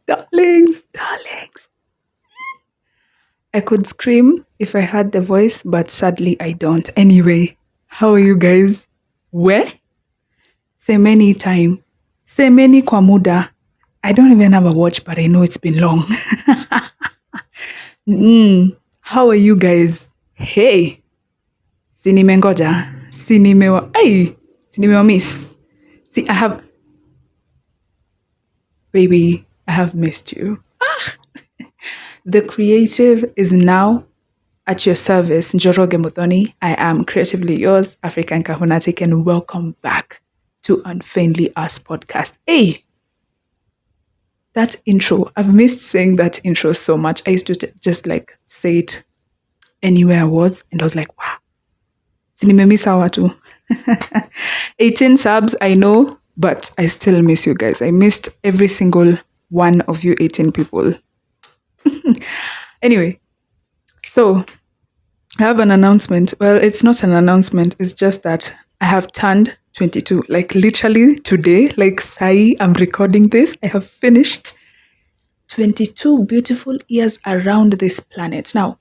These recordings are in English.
Darlings. I could scream if I had the voice, but sadly I don't. Anyway, how are you guys? Where? Semeni time. Semeni kwa muda. I don't even have a watch, but I know it's been long. How are you guys? Hey, sinimengoja. Sinimewa miss. See, baby, I have missed you. The creative is now at your service. Njoroge Muthoni. I am creatively yours, African Kahunatic, and welcome back to Unfeignedly Us podcast. Hey, that intro, I've missed saying that intro so much. I used to just like say it anywhere I was, and I was like, wow, sinimemiss hawa tu. 18 subs, I know, but I still miss you guys. I missed every single one of you 18 people. Anyway, so I have an announcement. Well, it's not an announcement. It's just that I have turned 22. Like literally today, like Sai, I'm recording this. I have finished 22 beautiful years around this planet. Now,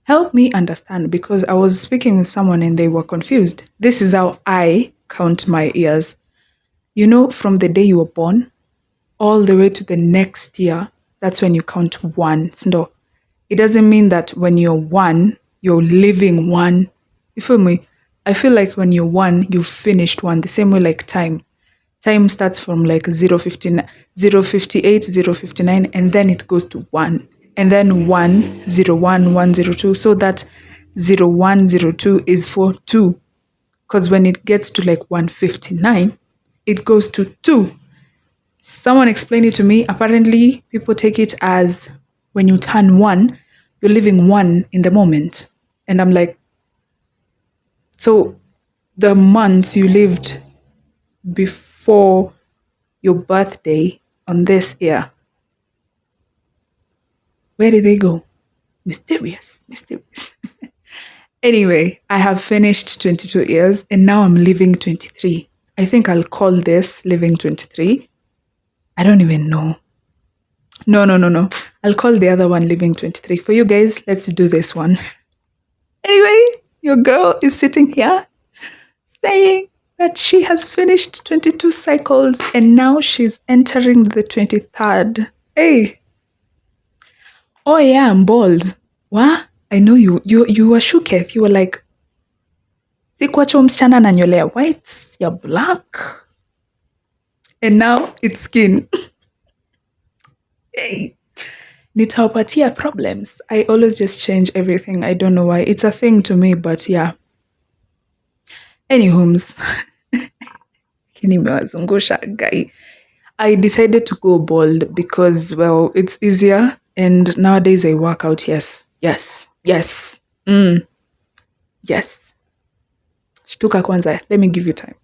help me understand, because I was speaking with someone and they were confused. This is how I count my years. You know, from the day you were born all the way to the next year, that's when you count one. No, it doesn't mean that when you're one, you're living one. You feel me? I feel like when you're one, you've finished one. The same way like time. Time starts from like 0:59, 0:58, 0:59, and then it goes to 1. And then 1:01, 1:02. So that 01:02 is for 2. Because when it gets to like 1:59, it goes to 2. Someone explained it to me. Apparently, people take it as when you turn 1, you're living 1 in the moment. And I'm like, so the months you lived before your birthday on this year, where did they go? Mysterious. Anyway, I have finished 22 years and now I'm living 23. I think I'll call this living 23. I don't even know. No. I'll call the other one living 23. For you guys, let's do this one. Anyway, your girl is sitting here saying that she has finished 22 cycles and now she's entering the 23rd. Hey. Oh yeah, I'm bald. What? I know you were shooketh. You were like, sikwacho msichana na nywele ya white, you're black. And now it's skin. Hey. Nitawapatia problems. I always just change everything. I don't know why. It's a thing to me, but yeah. Anywhomes. Guy. I decided to go bald because, well, it's easier. And nowadays I work out. Yes. Yes. Shtuka kwanza. Let me give you time.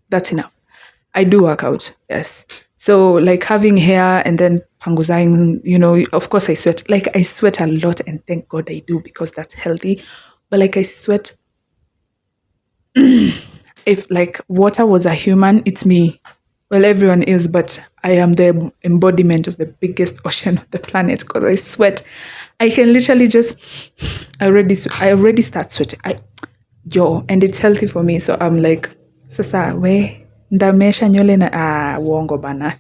That's enough. I do work out. Yes. So like having hair and then panguzang, you know, of course I sweat. Like I sweat a lot and thank God I do because that's healthy. But like I sweat. If like water was a human, it's me. Well, everyone is, but I am the embodiment of the biggest ocean on the planet because I sweat. I can literally just, I already start sweating. And it's healthy for me. So I'm like, sasa we ndamesha nywele na uongo bana.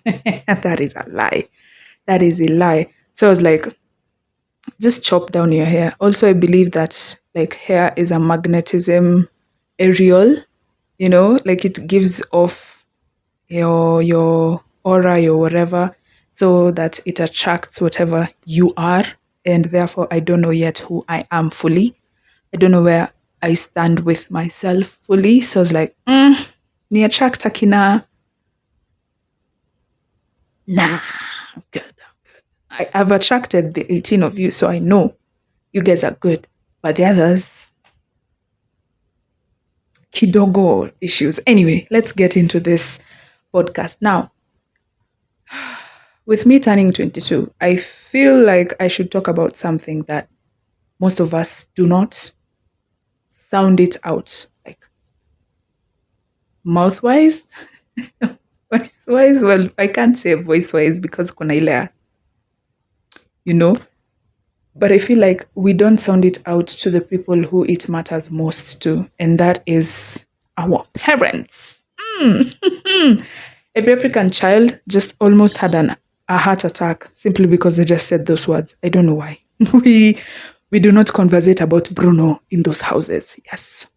That is a lie. So I was like, just chop down your hair. Also, I believe that like hair is a magnetism aerial, you know, like it gives off your aura, your whatever, so that it attracts whatever you are. And therefore, I don't know yet who I am fully. I don't know where I stand with myself fully. So I was like, ni attract akina. Nah, I'm good. I've attracted the 18 of you, so I know you guys are good. But the others, kidogo issues. Anyway, let's get into this podcast. Now, with me turning 22, I feel like I should talk about something that most of us do not sound it out, like mouth-wise. Voice wise, well, I can't say voice wise because kuna ile, you know, but I feel like we don't sound it out to the people who it matters most to, and that is our parents. Every African child just almost had a heart attack simply because they just said those words. I don't know why. we we do not conversate about Bruno in those houses. Yes.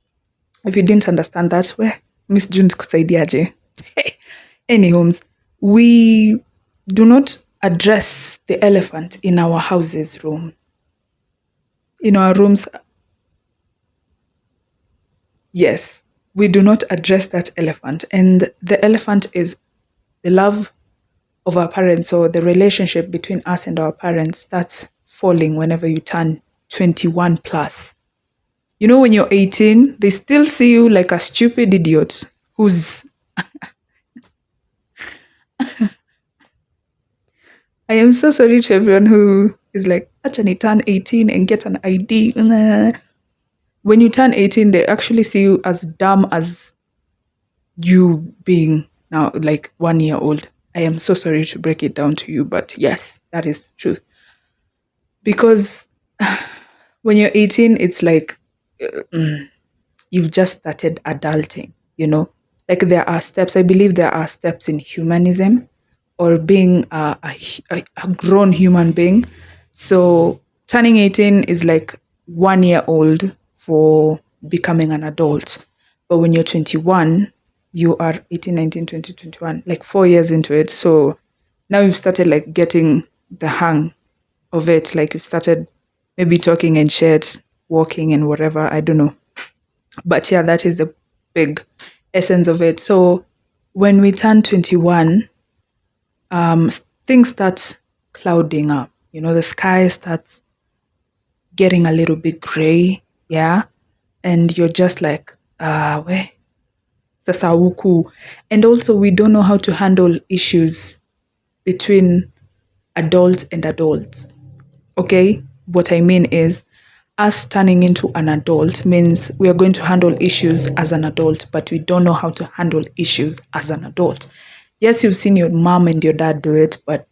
If you didn't understand that, where Miss June kusaidiaje? Any homes, we do not address the elephant in our houses room. In our rooms, yes, we do not address that elephant. And the elephant is the love of our parents, or the relationship between us and our parents starts falling whenever you turn 21 plus. You know, when you're 18, they still see you like a stupid idiot who's. I am so sorry to everyone who is like, actually turn 18 and get an ID. When you turn 18, they actually see you as dumb as you being now like 1 year old. I am so sorry to break it down to you, but yes, that is the truth. Because when you're 18, it's like you've just started adulting, you know? Like there are steps. I believe there are steps in humanism or being a grown human being. So turning 18 is like 1 year old for becoming an adult. But when you're 21, you are 18, 19, 20, 21, like 4 years into it. So now you've started like getting the hang of it. Like you've started maybe talking and shit, walking and whatever. I don't know. But yeah, that is the big essence of it. So when we turn 21, things start clouding up. You know, the sky starts getting a little bit gray. Yeah. And you're just like, where? Sasa huku. And also, we don't know how to handle issues between adults and adults. Okay? What I mean is, us turning into an adult means we are going to handle issues as an adult, but we don't know how to handle issues as an adult. Yes, you've seen your mom and your dad do it, but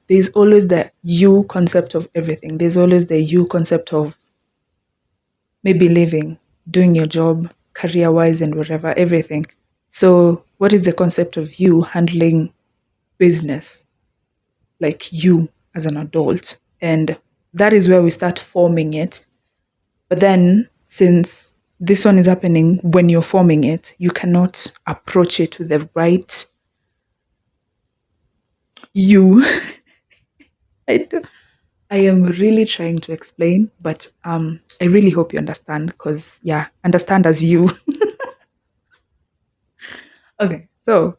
there's always the you concept of everything. There's always the you concept of maybe living, doing your job, career wise, and whatever, everything. So, what is the concept of you handling business, like you as an adult? And that is where we start forming it. But then, since this one is happening when you're forming it, you cannot approach it with the right you. I, do, I am really trying to explain, but I really hope you understand because, yeah, understand as you. Okay, so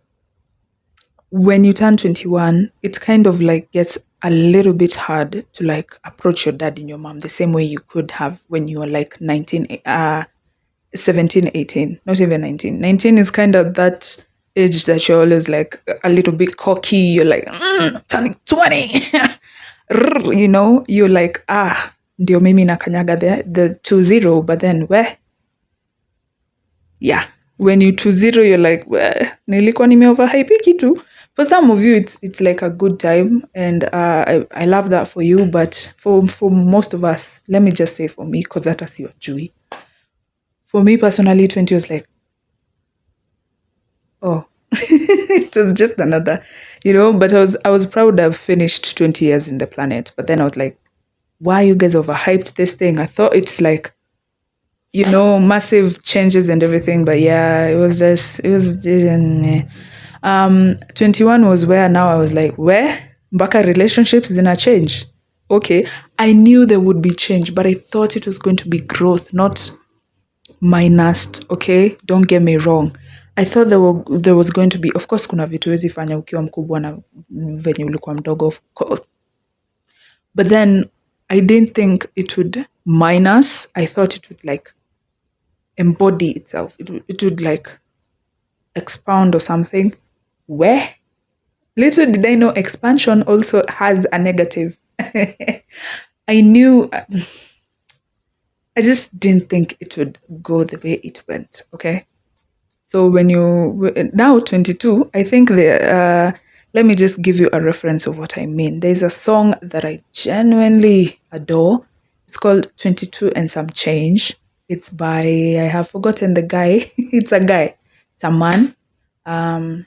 when you turn 21, it kind of like gets a little bit hard to like approach your dad and your mom the same way you could have when you were like 17, 18, not even 19. 19 is kind of that age that you're always like a little bit cocky. You're like, turning 20. You know, you're like, ndio mimi na kanyaga the 20, but then where? Yeah. When you 20, you're like, nilikuwa nimeoverhype kitu. For some of you, it's like a good time, and I love that for you. But for most of us, let me just say for me, because that is your Chewy. For me personally, 20 was like, oh, it was just another, But I was proud I've finished 20 years in the planet. But then I was like, why you guys overhyped this thing? I thought it's like, massive changes and everything. But yeah, it was 21 was where now I was like, where? Mpaka relationships zina change. Okay. I knew there would be change, but I thought it was going to be growth, not minus. Okay. Don't get me wrong. I thought there was going to be, of course, kuna vitu huwezi fanya ukiwa mkubwa na venye ulikuwa mdogo, of course. But then I didn't think it would minus. I thought it would like embody itself. It would like expound or something. Where? Little did I know expansion also has a negative. I knew, I just didn't think it would go the way it went, okay? So when you now 22, I think let me just give you a reference of what I mean. There's a song that I genuinely adore. It's called 22 and Some Change. It's by, I have forgotten the guy. It's a guy. It's a man.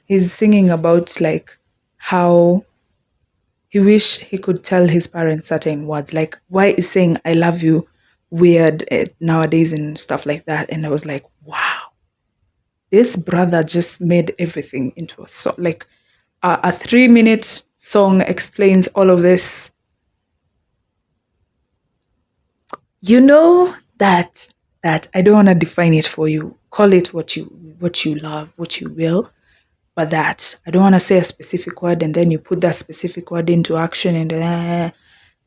He's singing about like how he wish he could tell his parents certain words. Like, why is saying I love you weird nowadays and stuff like that? And I was like, wow, this brother just made everything into a song. Like a 3 minute song explains all of this. You know that I don't want to define it for you. Call it what you love, what you will. But that I don't want to say a specific word and then you put that specific word into action and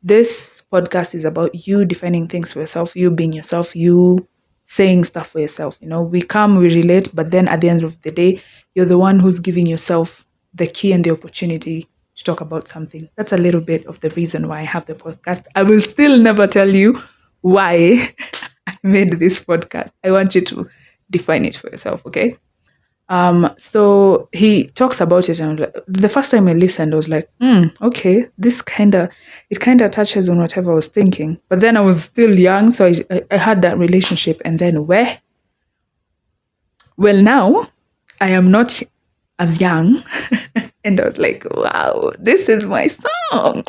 this podcast is about you defining things for yourself, you being yourself, you saying stuff for yourself. You know, we come, we relate, but then at the end of the day, you're the one who's giving yourself the key and the opportunity to talk about something. That's a little bit of the reason why I have the podcast. I will still never tell you why I made this podcast. I want you to define it for yourself, okay? So he talks about it, and the first time I listened, I was like, okay, it kind of touches on whatever I was thinking. But then I was still young, so I had that relationship, and then well, now I am not as young, and I was like, wow, this is my song.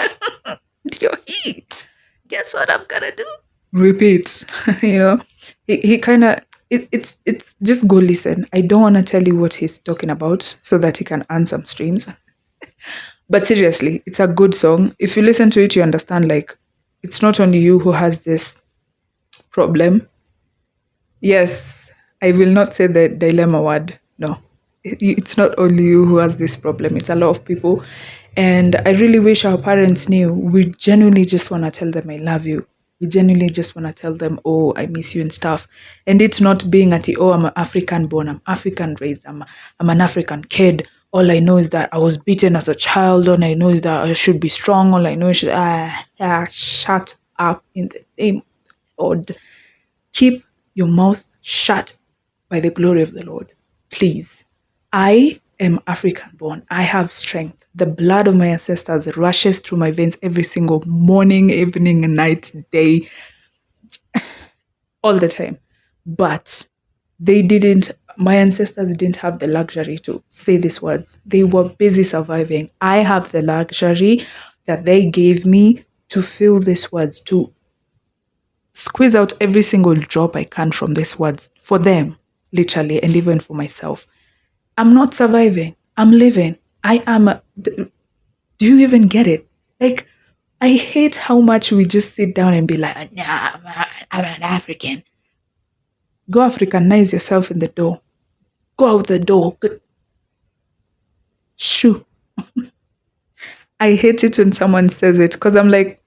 Guess what I'm gonna do? Repeat. You know, he kind of it's just go listen. I don't want to tell you what he's talking about so that he can earn some streams. But seriously, it's a good song. If you listen to it, you understand like it's not only you who has this problem. Yes, I will not say the dilemma word. No, it's not only you who has this problem. It's a lot of people. And I really wish our parents knew. We genuinely just want to tell them, I love you. We genuinely just want to tell them, oh, I miss you and stuff. And it's not being at the, oh, I'm African born, I'm African raised, I'm an African kid. All I know is that I was beaten as a child. All I know is that I should be strong. All I know is, shut up in the name of God. Keep your mouth shut by the glory of the Lord. Please. I am African born. I have strength. The blood of my ancestors rushes through my veins every single morning, evening, night, day, all the time. But my ancestors didn't have the luxury to say these words. They were busy surviving. I have the luxury that they gave me to feel these words, to squeeze out every single drop I can from these words for them, literally, and even for myself. I'm not surviving. I'm living. I am. Do you even get it? Like, I hate how much we just sit down and be like, yeah, I'm an African. Go Africanize yourself in the door. Go out the door. Shoo. I hate it when someone says it because I'm like,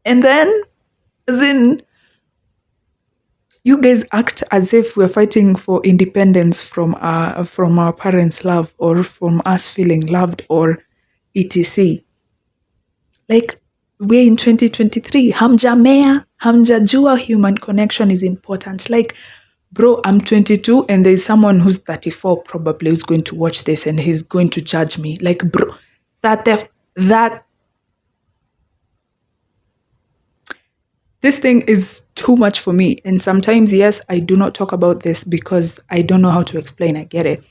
and then you guys act as if we're fighting for independence from our parents' love or from us feeling loved or etc. Like, we're in 2023. Hamjajua human connection is important. Like, bro, I'm 22 and there's someone who's 34 probably who's going to watch this and he's going to judge me. Like, bro, that this thing is too much for me. And sometimes, yes, I do not talk about this because I don't know how to explain. I get it.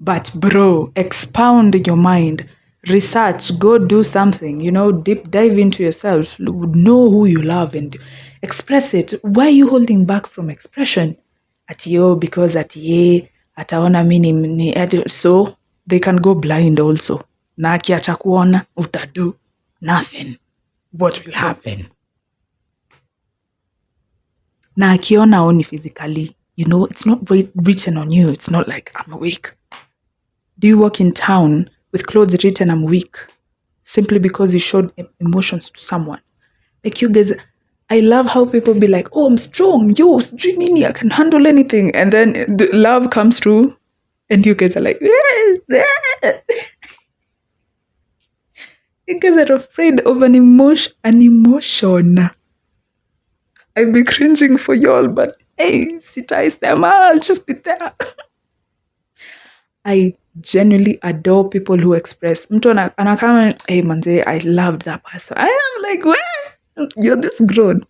But bro, expound your mind, research, go do something, deep dive into yourself, know who you love and express it. Why are you holding back from expression? Because ataona mini, so they can go blind also. Na akiacha kuona, utadu nothing. What will happen? Na akiona only physically, it's not written on you. It's not like I'm weak. Do you walk in town with clothes written I'm weak simply because you showed emotions to someone? Like, you guys, I love how people be like, oh, I'm strong. Yo, I can handle anything. And then the love comes through and you guys are like, you guys are afraid of an emotion. I'd be cringing for y'all, but hey, sitaisema, I'll just be there. I genuinely adore people who express. Mtu anakama, hey manze, I loved that person. I am like, where? You're this grown.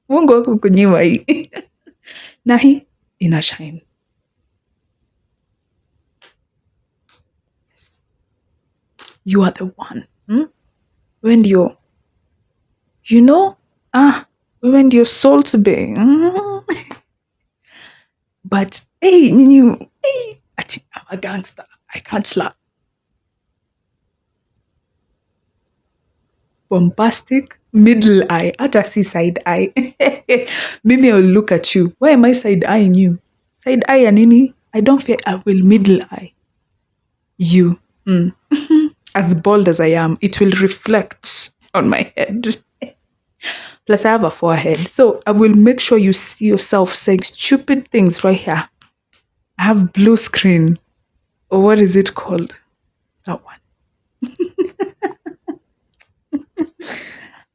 Mungu wako kunyima hii. Na hii ina shine. You are the one. When you're, you know, when you're salt bay. But hey, hey, I'm a gangster. I can't slap. Bombastic, middle eye, hata si side eye. Mimi will look at you. Why am I side eyeing you? Side eye ya nini? I don't fear, I will middle eye you. As bold as I am, it will reflect on my head. Plus, I have a forehead. So I will make sure you see yourself saying stupid things right here. I have blue screen. Or what is it called? That one.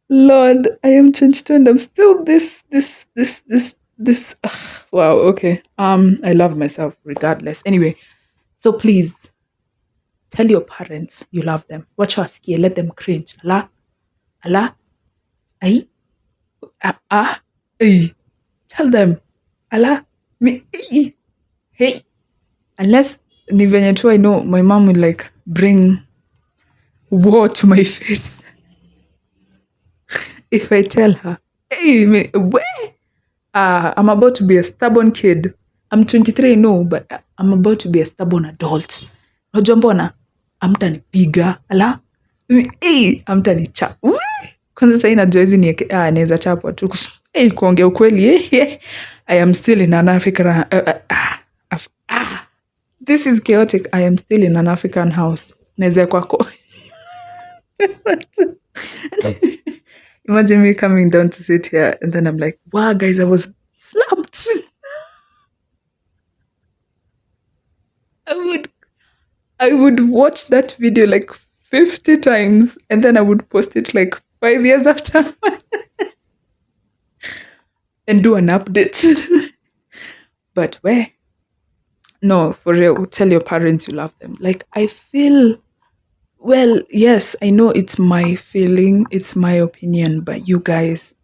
Lord, I am 22 and I'm still this. Wow, okay. I love myself regardless. Anyway, so please tell your parents you love them. Watch us here, let them cringe. Allah, ay, ay. Tell them, Allah, me, hey. Unless ni venye tu I know my mom will like bring war to my face. If I tell her, hey, I'm about to be a stubborn kid. I'm 23, no, but I'm about to be a stubborn adult. Unajua mbona? Amtanipiga, ala? Hey, amtanichapa. Kwanza sasa najua hizi ni naweza chapwa tu. Hey, kuongea ukweli, I am still in an African this is chaotic. I am still in an African house. Naweza kwako. Imagine me coming down to sit here and then I'm like, wow, guys, I was slapped. I would watch that video like 50 times and then I would post it like 5 years after and do an update. But where? No, for real, tell your parents you love them. Like, I feel, well, yes, I know it's my feeling, it's my opinion, but you guys,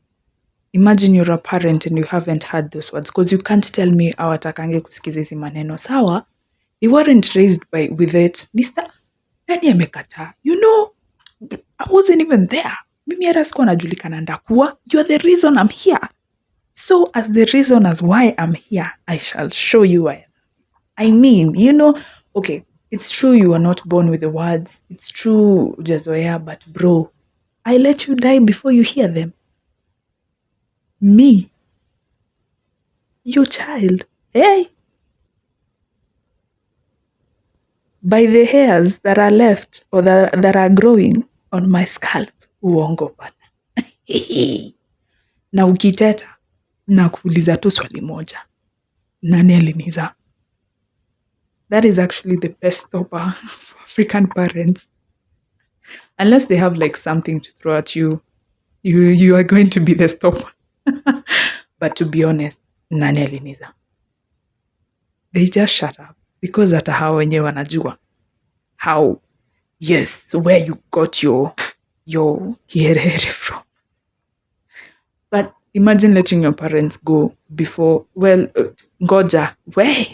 imagine you're a parent and you haven't heard those words, because you can't tell me hawatakangi kusikiza hizi maneno. Sawa, they weren't raised with it. Nani amekataa? You know, I wasn't even there. Mimi hata sikuwa najulikana ndakuwa. You're the reason I'm here. So as the reason as why I'm here, I shall show you why. I mean, you know, okay, it's true you were not born with the words. It's true, Jezoya, but bro, I let you die before you hear them. Me, your child, hey, by the hairs that are left or that are growing on my scalp, uongo bana. Na ukiteta, na kuuliza tu swali moja. Nani aliniza? That is actually the best stopper for African parents. Unless they have like something to throw at you, you are going to be the stopper. But to be honest, nani aliniza? They just shut up because hata hao wenyewe wanajua how, yes, where you got your kiherehere from. But imagine letting your parents go before, well, ngoja, where?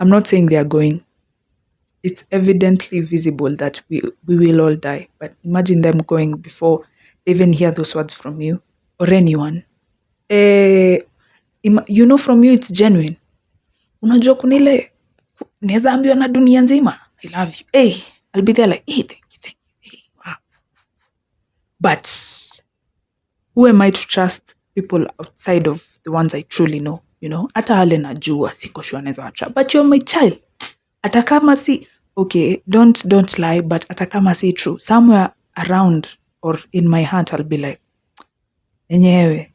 I'm not saying they are going. It's evidently visible that we will all die. But imagine them going before they even hear those words from you or anyone. You know, from you, it's genuine. Unajua kuna ile, naweza ambiwa na dunia nzima, I love you. Hey, I'll be there like, hey, thank you. Hey, wow. But who am I to trust people outside of the ones I truly know? You know, hata wale najua siko sure naweza watrap, but you're my child. Hata kama si, okay, don't lie, but hata kama si true, somewhere around or in my heart I'll be like, enyewe,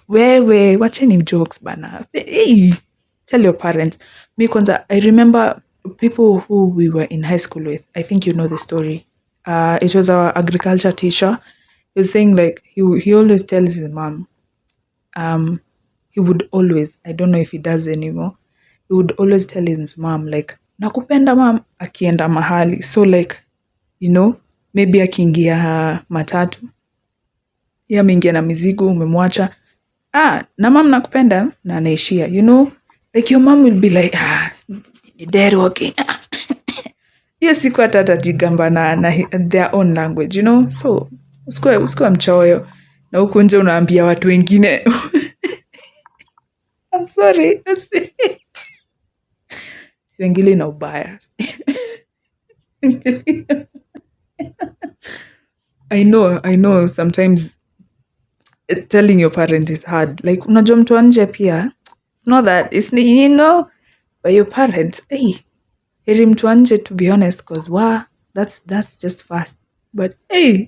wewe, wacheni jokes bana. Hey, tell your parents. Me kwanza, I remember people who we were in high school with. I think you know the story. It was our agriculture teacher. He was saying like he always tells his mom, he would always, I don't know if he does anymore, he would always tell his mom like, nakupenda mom, akienda mahali. So like, maybe akiingia matatu, yeye ameingia na mizigo, umemwacha, na mom nakupenda, na anaishia, like your mom will be like, dead walking. Hiyo siku hata atajigamba na their own language, so usikuwe mchoyo na huku nje unaambia watu wengine I'm sorry. Siwengili na ubaya. I know sometimes telling your parent is hard. Like unajua mtu wa nje pia. It's not that. It's, by your parents. Hey, heri mtu wa nje, to be honest, because that's just fast. But hey,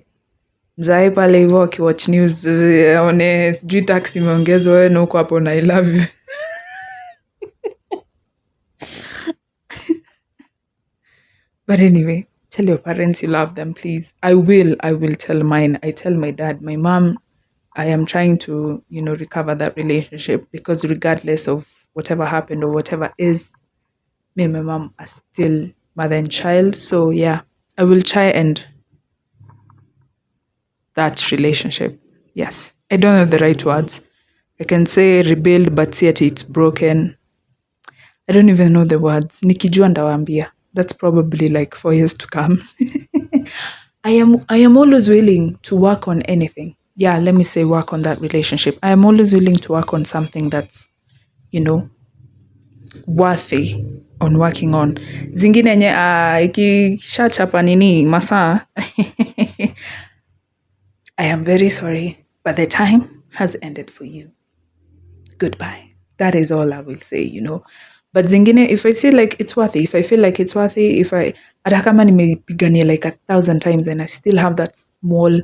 mzae pale hivyo akiwatch news, aone sijui tax imeongezwa, wewe na uko hapo na I love you. But anyway, tell your parents you love them, please. I will tell mine. I tell my dad, my mom, I am trying to, recover that relationship, because regardless of whatever happened or whatever is, me and my mom are still mother and child. So yeah, I will try and that relationship. Yes. I don't know the right words. I can say rebuild, but see it's broken. I don't even know the words. Nikijua ndawaambia. That's probably like 4 years to come. I am always willing to work on anything. Yeah, let me say work on that relationship. I am always willing to work on something that's, worthy on working on. Zingine nye ikishachapa nini masaa. I am very sorry, but the time has ended for you. Goodbye. That is all I will say, But zingine, if I feel like it's worthy, hata kama nimepigania like 1,000 times and I still have that small,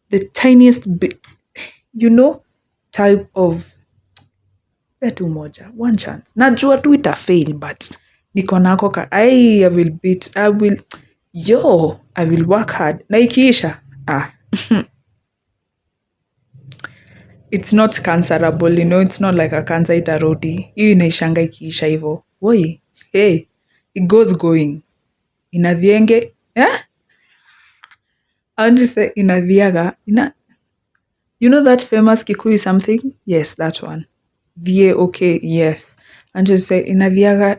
the tiniest bit, type of betu moja, one chance. Najua tu ita fail, but niko nako I will work hard. Na ikiisha, it's not cancerable, it's not like a cancer itarudi. Hiyo inaishanga ikiisha hivyo. Woi, hey, it goes going. Inathienge, I want to say inathiaga. That famous Kikuyu something? Yes, that one. Vie, okay, yes. I want to say inathiaga,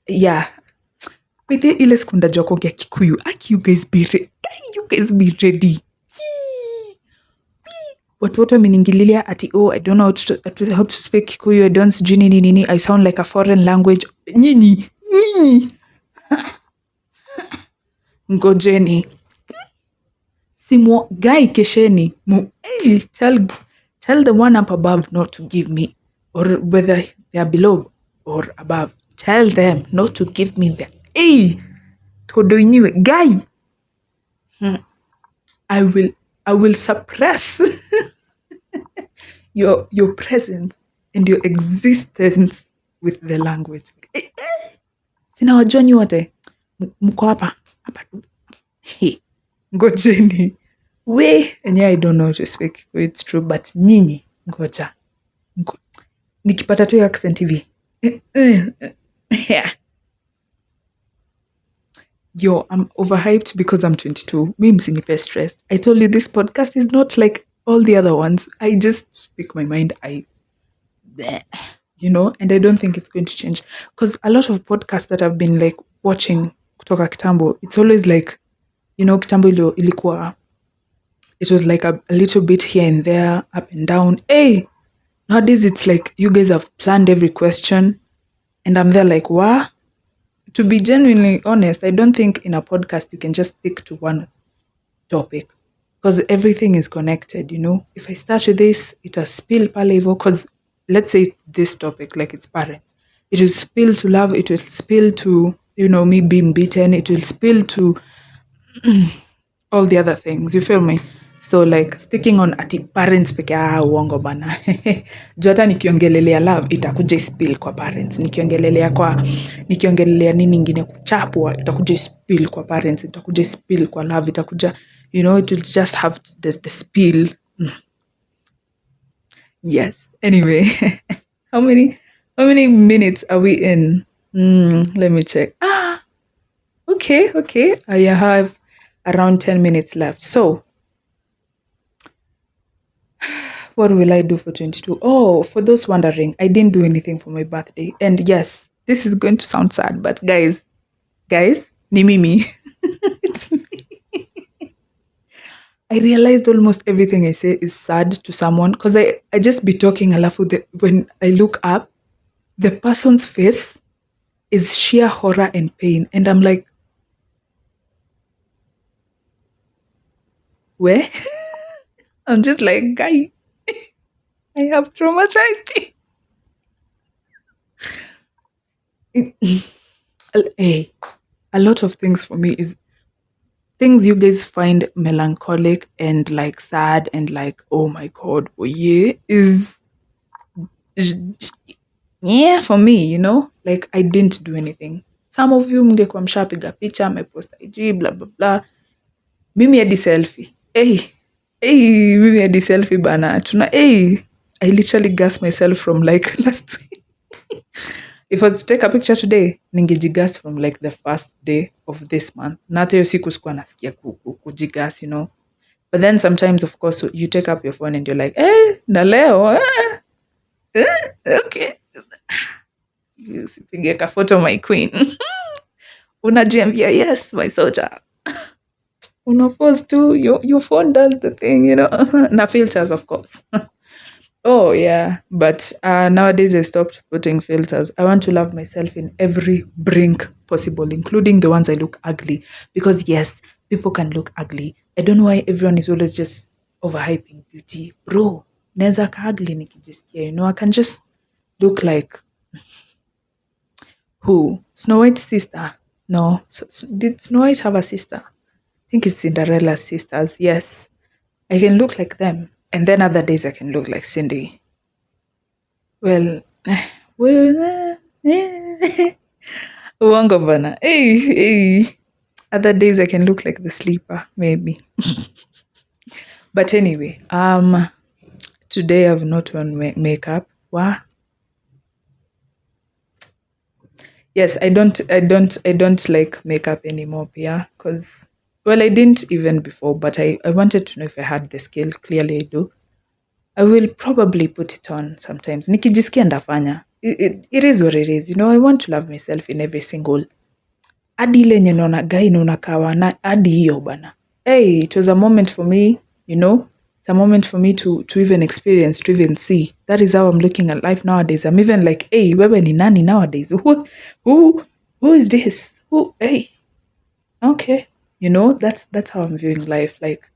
yeah. But ile sekunda joko ya Kikuyu. You guys be ready. Watu wameningililia ati I don't know how to speak Kikuyu, I don't sijui nini, I sound like a foreign language. Nyinyi ngojeni, guy kesheni, tell the one up above not to give me, or whether they are below or above, tell them not to give me the todo inyiwe guy. I will suppress your presence and your existence with the language. Sina wajoni wote mko hapa tu. Ngojeni. And yeah, I don't know to speak. It's true, but nyinyi ngoja. Nikipata tu accent hivi. Yeah. Yo, I'm overhyped because I'm 22. Me msinipe stress. I told you this podcast is not like all the other ones. I just speak my mind. And I don't think it's going to change. Because a lot of podcasts that I've been like watching kutoka kitambo, it's always like, kitambo ilikuwa, it was like a little bit here and there, up and down. Hey, nowadays it's like you guys have planned every question. And I'm there like, what? To be genuinely honest, I don't think in a podcast you can just stick to one topic, because everything is connected, If I start with this, it'll spill pale hivyo, because let's say this topic, like it's parents. It will spill to love, it will spill to, me being beaten, it will spill to all the other things, you feel me? So like sticking on ati parents peke uongo bana. Jota nikiongelelea love itakuja spill kwa parents. Nikiongelelea nini nyingine kuchapwa itakuja spill kwa parents, itakuja spill kwa love, itakuja it will just have the spill. Yes. Anyway, how many minutes are we in? Let me check. Okay. I have around 10 minutes left. So, what will I do for 22? Oh, for those wondering, I didn't do anything for my birthday. And yes, this is going to sound sad, but guys, ni mimi. It's me. I realized almost everything I say is sad to someone because I just be talking alafu when I look up, the person's face is sheer horror and pain. And I'm like, where? I'm just like, guy, I have traumatized it. Hey, a lot of things for me is things you guys find melancholic and like sad and like, oh my god, oh yeah, is yeah for me, like I didn't do anything. Some of you mngekuwa mshapiga picha mmepost IG blah blah blah, mimi hadi selfie. Hey, mimi hadi selfie bana, I literally gassed myself from like last week. If I was to take a picture today, ningejigas from like the first day of this month. Na hata hiyo siku sikuwa nasikia kujigas, But then sometimes, of course, you take up your phone and you're like, na leo, okay. Usipige ka photo my queen. Unajiambia, yes, my soldier. Unaforce to, your phone does the thing, Na filters, of course. Oh, yeah. But nowadays I stopped putting filters. I want to love myself in every brink possible, including the ones I look ugly. Because, yes, people can look ugly. I don't know why everyone is always just overhyping beauty. Bro, neza ka ugly nikijisikia, I can just look like who? Snow White's sister? No. Did Snow White have a sister? I think it's Cinderella's sisters. Yes. I can look like them. And then other days I can look like Cindy. Well, uongo bana. Hey. Other days I can look like the sleeper, maybe. But anyway, today I've not worn makeup. What? Yes, I don't like makeup anymore, Pia, because I didn't even before, but I wanted to know if I had the skill. Clearly I do. I will probably put it on sometimes. Nikijisikia ndafanya. It is what it is. I want to love myself in every single. Hadi ile yenye naona guy naona kawa na hadi hiyo bana. Hey, it was a moment for me, It's a moment for me to even experience, to even see. That is how I'm looking at life nowadays. I'm even like, hey, wewe ni nani nowadays? Who is this? Hey. Okay. That's how I'm viewing life. Like,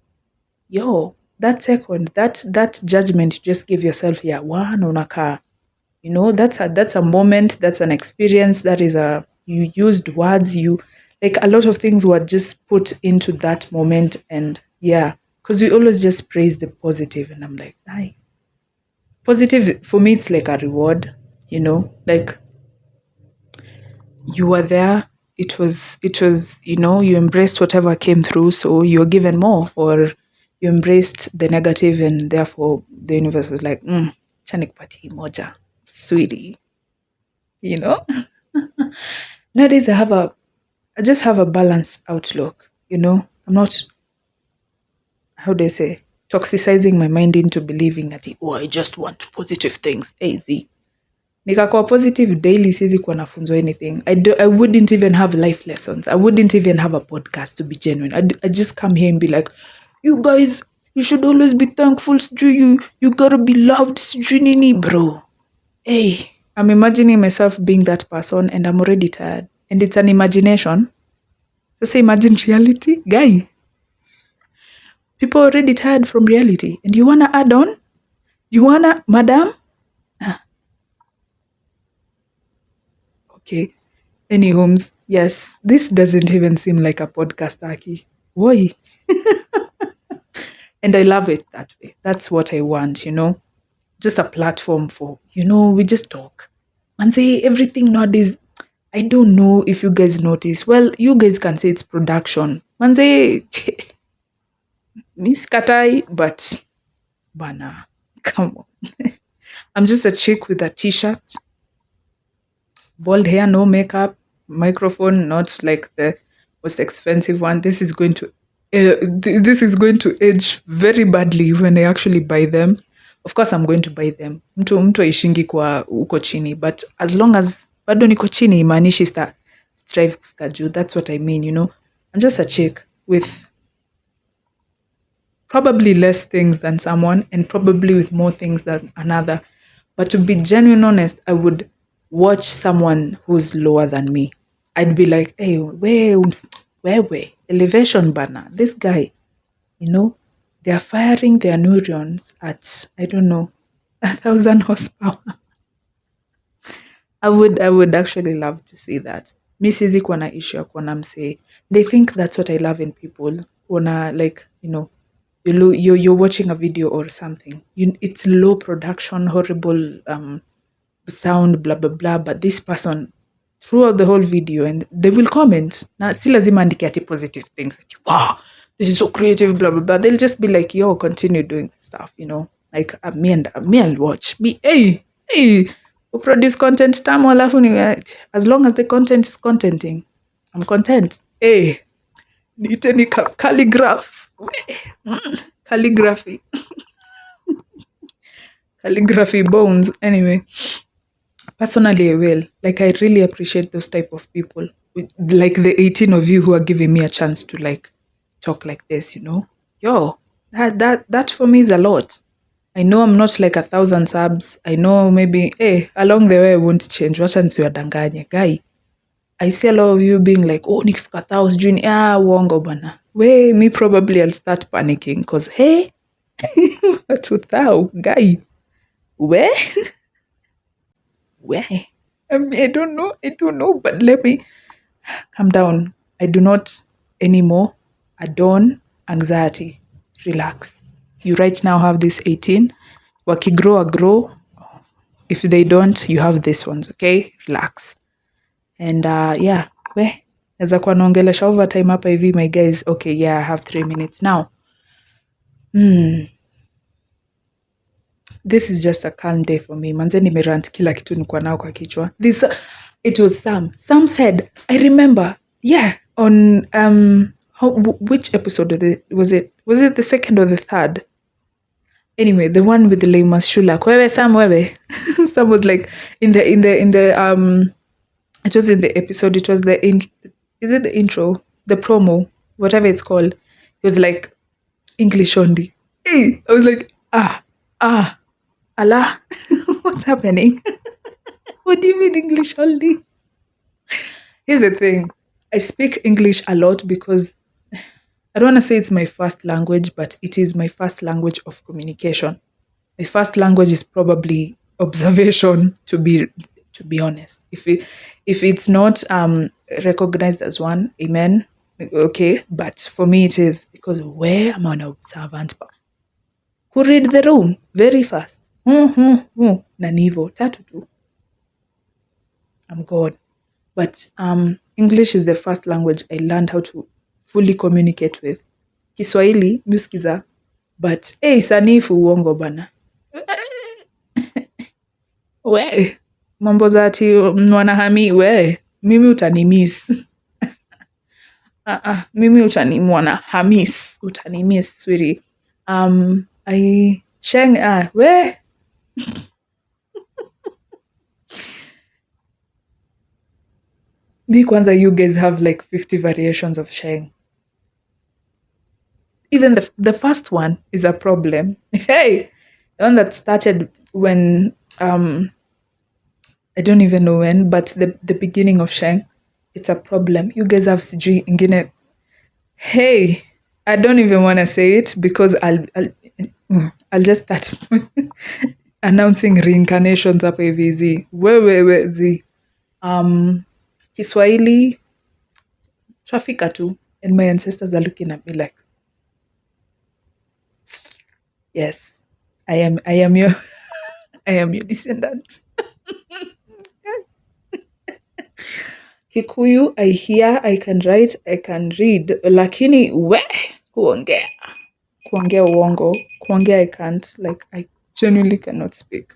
yo, that second, that judgment you just give yourself, yeah, unakaa. That's a moment, that's an experience, that is you used words, like a lot of things were just put into that moment, and yeah, because we always just praise the positive, and I'm like, positive for me, it's like a reward, like you were there, it was you embraced whatever came through, so you're given more, or you embraced the negative, and therefore the universe was like, chanik pati moja, sweetie, Nowadays I just have a balanced outlook, I'm not, how do I say, toxicizing my mind into believing that, I just want positive things. Easy. Nikakuwa positive daily, siwezi kuwa nafunzwa anything. I wouldn't even have life lessons. I wouldn't even have a podcast, to be genuine. I just come here and be like, you guys, you should always be thankful. You gotta be loved, nini, bro. Hey, I'm imagining myself being that person, and I'm already tired. And it's an imagination. So imagine reality, guy. People are already tired from reality, and you wanna add on? You wanna, madam? Okay. Any homes? Yes. This doesn't even seem like a podcast, Aki. Why? And I love it that way. That's what I want, Just a platform for, we just talk. And say everything nowadays. I don't know if you guys notice. Well, you guys can say it's production. Manze, Miss Katai, but bana, come on. I'm just a chick with a t-shirt, bald hair, no makeup, microphone, not like the most expensive one. This is going to age very badly when I actually buy them. Of course, I'm going to buy them. Mtu aishingi kwa uko chini, but as long as bado niko chini, imaanishi strive kufika juu. That's what I mean, you know. I'm just a chick with probably less things than someone and probably with more things than another. But to be genuine honest, I would watch someone who's lower than me. I'd be like, hey, where, elevation banner. This guy, you know, they are firing their neurons at, I don't know, 1,000 horsepower. I would actually love to see that. Mi sizi kuwa na issue ya kuona msee. They think that's what I love in people. Wanna like, you know, you're watching a video or something. It's low production, horrible sound, blah blah blah. But this person, throughout the whole video, and they will comment. Na si lazima andike ati positive things. Like, wow, this is so creative, blah blah blah. They'll just be like, yo, continue doing stuff, you know. Like me, I'll watch. Me, hey, who produce content tamu alafu ni as long as the content is contenting, I'm content. Hey, niite calligraph. Calligraphy. Calligraphy bones. Anyway, personally, I will. Like, I really appreciate those type of people. Like the 18 of you who are giving me a chance to like talk like this, you know. Yo, that for me is a lot. I know I'm not like 1,000 subs. I know maybe, along the way I won't change. Wacha nisiwadanganye. Guy, I see a lot of you being like, oh, nikifika 1,000 juni, uongo bana. Me probably I'll start panicking because, hey, what with thou, guy? Where? I mean, I don't know, but let me calm down. I do not anymore adorn anxiety. Relax. You right now have this 18. Grow. If they don't, you have these ones, okay? Relax. And yeah, naweza kuwa naongelesha overtime hapa hivi, my guys. Okay, yeah, I have 3 minutes now. This is just a calm day for me. Manze nimerant kila kitu nilikuwa nao kwa kichwa. It was Sam said, I remember, yeah, on which episode was it the second or the third? Anyway, the one with the Lemas Shula. Wewe Sam, wewe. Sam was like in the it was in the episode, it was is it the intro, the promo, whatever it's called. It was like English only. I was like, Allah, what's happening? What do you mean English only? Here's the thing. I speak English a lot because I don't want to say it's my first language, but it is my first language of communication. My first language is probably observation, to be honest. If it's not recognized as one, amen. Okay, but for me it is, because where I'm an observant, who read the room very fast. Nanivo tatu tu. I'm God. But English is the first language I learned how to fully communicate with. Kiswahili muskiza, but sanifu uongo bana. We mambo za ati mwanahami, we mimi utanimiss. Mimi utanimiss sweetie. We me kwanza, you guys have like 50 variations of Sheng. Even the first one is a problem. Hey, the one that started when I don't even know when, but the beginning of Sheng, it's a problem. You guys have sijui ingine. Hey, I don't even want to say it because I'll just start announcing reincarnations hapa hivi zi. Wewe zi. Kiswahili trafika tu, and my ancestors are looking at me like, yes, I am your I am your descendant. Kikuyu, I hear, I can write, I can read, lakini kuongea. kuongea uongo. Kuongea I can't. Like I genuinely cannot speak.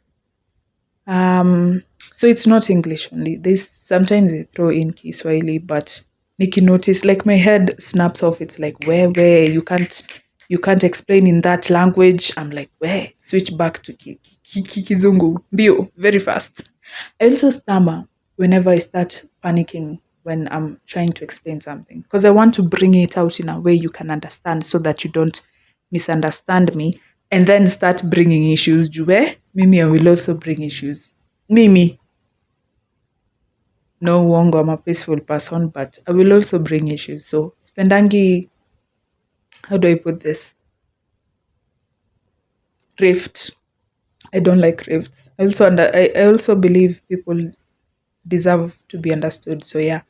So it's not English only. There's sometimes they throw in Kiswahili, but Nikki notice like my head snaps off. It's like where you can't explain in that language. I'm like where switch back to Kizungu bio very fast. I also stammer whenever I start panicking when I'm trying to explain something because I want to bring it out in a way you can understand so that you don't misunderstand me and then start bringing issues. Jue, Mimi, I will also bring issues. Mimi, no wongo, I'm a peaceful person, but I will also bring issues. So, spendangi, how do I put this? Rift. I don't like rifts. I also believe people deserve to be understood. So yeah,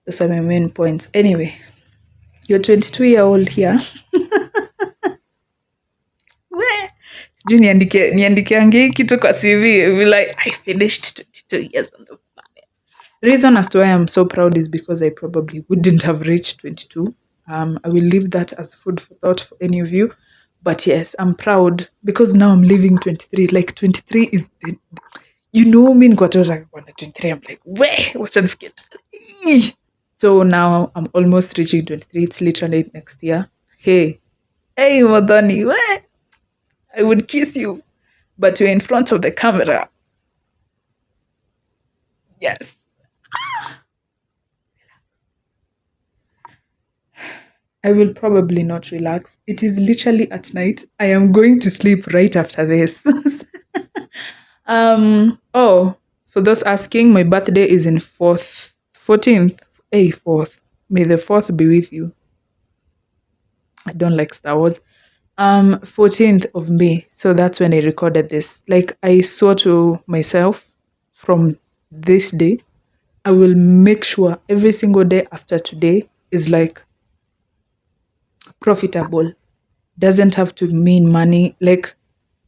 those are my main points. Anyway, you're 22-year-old here. Sijui niandikiangi kitu kwa CV. Be like, I finished 22 years on the planet. The reason as to why I'm so proud is because I probably wouldn't have reached 22. I will leave that as food for thought for any of you. But yes, I'm proud because now I'm living 23. Like 23 is the, you know me niko tu like 23. I'm like, what's an forget? So now I'm almost reaching 23. It's literally next year. Hey, Modoni, where? I would kiss you, but you're in front of the camera. Yes. I will probably not relax. It is literally at night. I am going to sleep right after this. Oh, for those asking, my birthday is in 14th. Hey, 4th. May the 4th be with you. I don't like Star Wars. 14th of May. So that's when I recorded this. Like I swore to myself from this day, I will make sure every single day after today is like profitable. Doesn't have to mean money. Like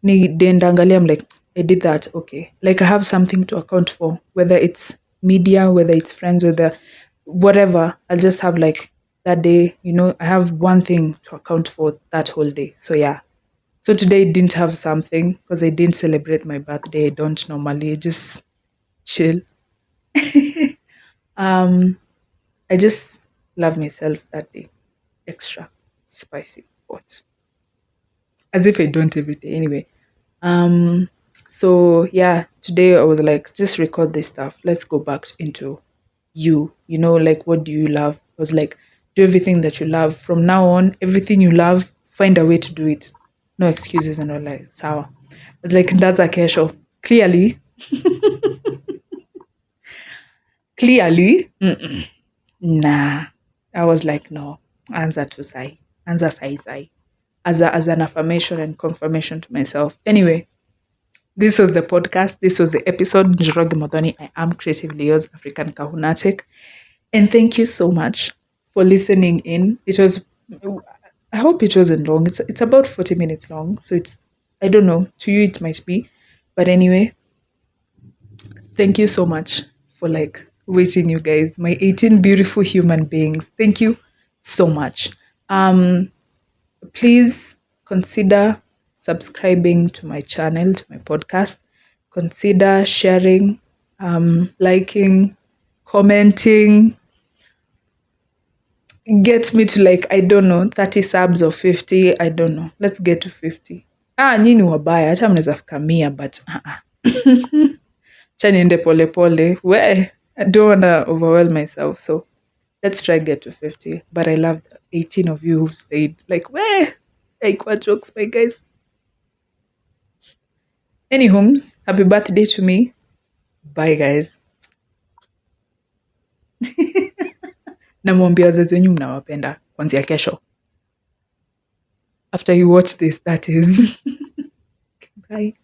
ni dendangalia, I'm like, I did that. Okay. Like I have something to account for, whether it's media, whether it's friends, whether whatever. I'll just have like that day, I have one thing to account for that whole day. So yeah. So today didn't have something because I didn't celebrate my birthday. I don't normally, just chill. I just love myself that day. Extra spicy. What? As if I don't every day. Anyway. So yeah, today I was like, just record this stuff. Let's go back into you. Like what do you love? I was like, do everything that you love. From now on, everything you love, find a way to do it. No excuses and all like sour. I was like, that's a kesho. Clearly, nah. I was like, no. Answer to sai. Answer sai. As an affirmation and confirmation to myself. Anyway, this was the podcast. This was the episode. Njoroge Modoni. I am Creatively Yours, African Kahunatic. And thank you so much for listening in. I hope it wasn't long. It's about 40 minutes long. So I don't know. To you, it might be. But anyway, thank you so much for waiting, you guys. My 18 beautiful human beings. Thank you so much. Please consider subscribing to my channel, to my podcast. Consider sharing, liking, commenting. Get me to I don't know, 30 subs or 50. I don't know. Let's get to 50. Nyinyi wabaya. Hata mnaweza fika 100, but cha niende pole pole. I don't want to overwhelm myself. So let's try get to 50. But I love the 18 of you who stayed. What jokes, my guys. Anyhomes, happy birthday to me. Bye, guys. Namwambia wazazi wenyu mnawapenda kuanzia kesho. After you watch this, that is. Bye.